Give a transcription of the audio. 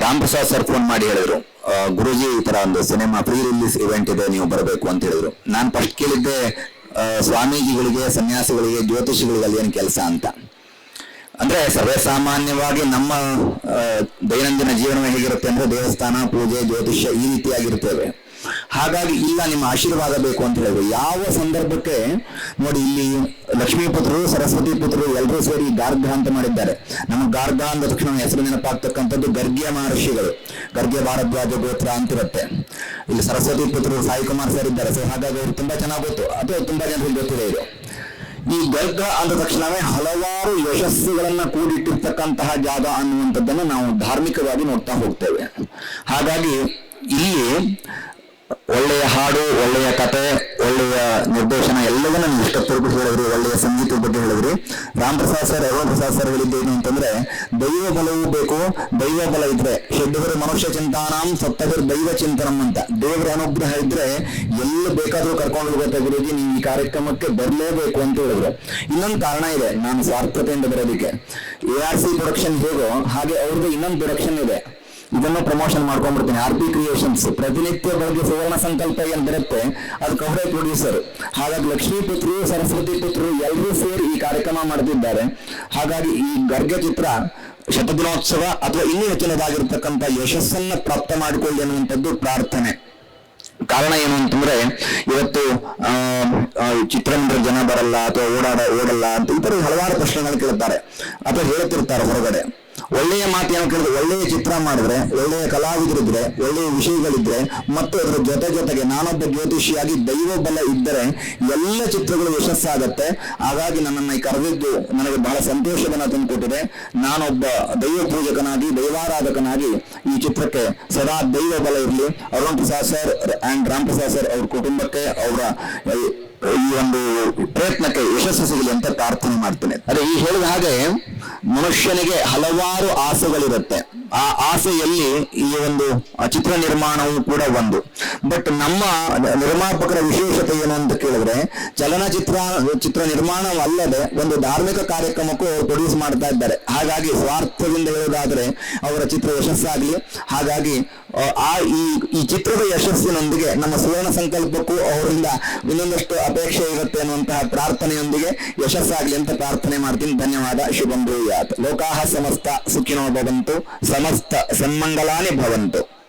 Ram Prasad sir phone ಮಾಡಿ ಹೇಳಿದ್ರು, ಗುರುಜಿ ಈ ತರ ಒಂದು ಸಿನಿಮಾ ಪ್ರೀ ರಿಲೀಸ್ ಇವೆಂಟ್ ಇದೆ, ನೀವು ಬರಬೇಕು ಅಂತ ಹೇಳಿದ್ರು. ನಾನು ಫಸ್ಟ್ ಕೇಳಿದ್ದೆ ಸ್ವಾಮೀಜಿಗಳಿಗೆ, ಸನ್ಯಾಸಿಗಳಿಗೆ, ಜ್ಯೋತಿಷಿಗಳಿಗೆ ಅಲ್ಲಿ ಏನು ಕೆಲಸ ಅಂತ. ಅಂದ್ರೆ ಸರ್ವೇ ಸಾಮಾನ್ಯವಾಗಿ ನಮ್ಮ ದೈನಂದಿನ ಜೀವನ ಹೇಗಿರುತ್ತೆ ಅಂದ್ರೆ ದೇವಸ್ಥಾನ, ಪೂಜೆ, ಜ್ಯೋತಿಷ್ಯ ಈ ರೀತಿಯಾಗಿರ್ತೇವೆ. ಹಾಗಾಗಿ ಇಲ್ಲ, ನಿಮ್ಮ ಆಶೀರ್ವಾದ ಬೇಕು ಅಂತ ಹೇಳಿದ್ರು. ಯಾವ ಸಂದರ್ಭಕ್ಕೆ ನೋಡಿ, ಇಲ್ಲಿ ಲಕ್ಷ್ಮೀ ಪುತ್ರರು, ಸರಸ್ವತಿ ಪುತ್ರರು ಎಲ್ಲರೂ ಸೇರಿ ಗಾರ್ಗ ಅಂತ ಮಾಡಿದ್ದಾರೆ. ನಮ್ಮ ಗಾರ್ಗ ಅಂದ ತಕ್ಷಣ ಹೆಸರು ನೆನಪಾಗ್ತಕ್ಕಂಥದ್ದು ಗರ್ಗ್ಯ ಮಹರ್ಷಿಗಳು, ಗರ್ಗ್ಯ ಭಾರದ್ವಾಜ ಗೋತ್ರ ಅಂತಿರುತ್ತೆ. ಇಲ್ಲಿ ಸರಸ್ವತಿ ಪುತ್ರರು ಸಾಯಿ ಕುಮಾರ್ ಸರ್ ಇದ್ದಾರೆ. ಸೊ ಹಾಗಾಗಿ ಅವ್ರು ತುಂಬಾ ಚೆನ್ನಾಗಿ ಗೊತ್ತು, ಅಥವಾ ತುಂಬಾ ಜನರಿಗೆ ಗೊತ್ತಿದೆ ಇದು. ಈ ಗರ್ಗ ಅಂದ ತಕ್ಷಣವೇ ಹಲವಾರು ಯಶಸ್ಸುಗಳನ್ನ ಕೂಡಿಟ್ಟಿರ್ತಕ್ಕಂತಹ ಜಾಗ ಅನ್ನುವಂಥದ್ದನ್ನು ನಾವು ಧಾರ್ಮಿಕವಾಗಿ ನೋಡ್ತಾ ಹೋಗ್ತೇವೆ. ಹಾಗಾಗಿ ಇಲ್ಲಿ ಒಳ್ಳೆಯ ಹಾಡು, ಒಳ್ಳೆಯ ಕತೆ, ಒಳ್ಳೆಯ ನಿರ್ದೇಶನ ಎಲ್ಲವನ್ನ ನೀವು ಇಷ್ಟಪಟ್ಟು ಹೇಳಿದ್ರಿ. ಒಳ್ಳೆಯ ಸಂಗೀತದ ಬಗ್ಗೆ ಹೇಳಿದ್ರಿ. ರಾಮ್ ಪ್ರಸಾದ್ ಸರ್, ಅರುಣ್ ಪ್ರಸಾದ್ ಸರ್ ಹೇಳಿದ್ದೇನು ಅಂತಂದ್ರೆ, ದೈವ ಬಲವೂ ಬೇಕು. ದೈವ ಬಲ ಇದ್ರೆ ಷಡ್ವರು ಮನುಷ್ಯ ಚಿಂತಾನಾಂ ಸಪ್ತವಿರ್ ದೈವ ಚಿಂತನಂ ಅಂತ, ದೇವರ ಅನುಗ್ರಹ ಇದ್ರೆ ಎಲ್ಲ ಬೇಕಾದ್ರೂ ಕರ್ಕೊಂಡು ಹೋಗುತ್ತೆ ಗುರುಜಿ, ನೀವು ಈ ಕಾರ್ಯಕ್ರಮಕ್ಕೆ ಬರಲೇಬೇಕು ಅಂತ ಹೇಳಿದ್ರು. ಇನ್ನೊಂದು ಕಾರಣ ಇದೆ, ನಾನು ಸ್ವಾರ್ಥತೆಯಿಂದ ಬರೋದಕ್ಕೆ. ARC ಪ್ರೊಡಕ್ಷನ್ ಹೇಗೋ ಹಾಗೆ ಅವ್ರದ್ದು ಇನ್ನೊಂದು ಪ್ರೊಡಕ್ಷನ್ ಇದೆ. ಇದನ್ನು ಪ್ರಮೋಷನ್ ಮಾಡ್ಕೊಂಡ್ಬಿಡ್ತೀನಿ. RP ಕ್ರಿಯೇಷನ್ಸ್ ಪ್ರತಿನಿತ್ಯ ಬೆಳಗ್ಗೆ ಸುವರ್ಣ ಸಂಕಲ್ಪ ಏನ್ ಬರುತ್ತೆ ಅದಕ್ಕೆ ಅವರೇ ಪ್ರೊಡ್ಯೂಸರ್. ಹಾಗಾಗಿ ಲಕ್ಷ್ಮೀ ಪುತ್ರರು, ಸರಸ್ವತಿ ಪುತ್ರರು ಎಲ್ಲರೂ ಸೇರಿ ಈ ಕಾರ್ಯಕ್ರಮ ಮಾಡ್ತಿದ್ದಾರೆ. ಹಾಗಾಗಿ ಈ ಗರ್ಗ ಚಿತ್ರ ಶತದಿನೋತ್ಸವ ಅಥವಾ ಇನ್ನೂ ಹೆಚ್ಚಿನದಾಗಿರ್ತಕ್ಕಂಥ ಯಶಸ್ಸನ್ನ ಪ್ರಾಪ್ತ ಮಾಡಿಕೊಳ್ಳಿ ಅನ್ನುವಂಥದ್ದು ಪ್ರಾರ್ಥನೆ. ಕಾರಣ ಏನು ಅಂತಂದ್ರೆ, ಇವತ್ತು ಚಿತ್ರಮಂದಿರ ಜನ ಬರಲ್ಲ ಅಥವಾ ಓಡಲ್ಲ ಅಂತ ಈ ತರ ಹಲವಾರು ಪ್ರಶ್ನೆಗಳು ಕೇಳ್ತಾರೆ ಅಥವಾ ಹೇಳ್ತಿರ್ತಾರೆ ಹೊರಗಡೆ. ಒಳ್ಳೆಯ ಮಾತೇನು ಕೇಳಿದ್ರೆ, ಒಳ್ಳೆಯ ಚಿತ್ರ ಮಾಡಿದ್ರೆ, ಒಳ್ಳೆಯ ಕಲಾವಿದರಿದ್ರೆ, ಒಳ್ಳೆಯ ವಿಷಯಗಳಿದ್ರೆ, ಮತ್ತು ಅದರ ಜೊತೆಗೆ ನಾನೊಬ್ಬ ಜ್ಯೋತಿಷಿಯಾಗಿ ದೈವ ಬಲ ಇದ್ದರೆ ಎಲ್ಲ ಚಿತ್ರಗಳು ಯಶಸ್ಸಾಗತ್ತೆ. ಹಾಗಾಗಿ ನನ್ನನ್ನು ಕರೆದಿದ್ದು ನನಗೆ ಬಹಳ ಸಂತೋಷವನ್ನ ತಂದುಕೊಟ್ಟಿದೆ. ನಾನೊಬ್ಬ ದೈವ ಪೂಜಕನಾಗಿ, ದೈವಾರಾಧಕನಾಗಿ ಈ ಚಿತ್ರಕ್ಕೆ ಸದಾ ದೈವ ಬಲ ಇರಲಿ. Arun Prasad sir and Ram Prasad sir ಅವ್ರ ಕುಟುಂಬಕ್ಕೆ, ಅವರ ಈ ಒಂದು ಪ್ರಯತ್ನಕ್ಕೆ ಯಶಸ್ಸು ಸಿಗಲಿ ಅಂತ ಪ್ರಾರ್ಥನೆ ಮಾಡ್ತೇನೆ. ಅದೇ ಈ ಹೇಳಿದ ಹಾಗೆ ಮನುಷ್ಯನಿಗೆ ಹಲವಾರು ಆಸೆಗಳಿರುತ್ತೆ. ಆ ಆಸೆಯಲ್ಲಿ ಈ ಒಂದು ಚಿತ್ರ ನಿರ್ಮಾಣವು ಕೂಡ ಒಂದು. ಬಟ್ ನಮ್ಮ ನಿರ್ಮಾಪಕರ ವಿಶೇಷತೆ ಏನು ಅಂತ ಕೇಳಿದ್ರೆ, ಚಿತ್ರ ನಿರ್ಮಾಣವಲ್ಲದೆ ಒಂದು ಧಾರ್ಮಿಕ ಕಾರ್ಯಕ್ರಮಕ್ಕೂ ಪ್ರೊಡ್ಯೂಸ್ ಮಾಡ್ತಾ ಇದ್ದಾರೆ. ಹಾಗಾಗಿ ಸ್ವಾರ್ಥದಿಂದ ಹೇಳೋದಾದ್ರೆ ಅವರ ಚಿತ್ರ ಯಶಸ್ಸಾಗ್ಲಿ. ಹಾಗಾಗಿ ಈ ಚಿತ್ರದ ಯಶಸ್ಸಿನೊಂದಿಗೆ ನಮ್ಮ ಸುವರ್ಣ ಸಂಕಲ್ಪಕ್ಕೂ ಅವರಿಂದ ಇನ್ನೊಂದಷ್ಟು ಅಪೇಕ್ಷೆ ಇರುತ್ತೆ ಅನ್ನುವಂತಹ ಪ್ರಾರ್ಥನೆಯೊಂದಿಗೆ ಯಶಸ್ಸಾಗ್ಲಿ ಅಂತ ಪ್ರಾರ್ಥನೆ ಮಾಡ್ತೀನಿ. ಧನ್ಯವಾದ. ಶುಭಂ ಭೂಯಾತ್. ಲೋಕಾಹ ಸಮಸ್ತ ಸುಖಿನೋ ಭವಂತು, ಸಮಸ್ತ ಸನ್ಮಂಗಲಾನಿ ಭವಂತು.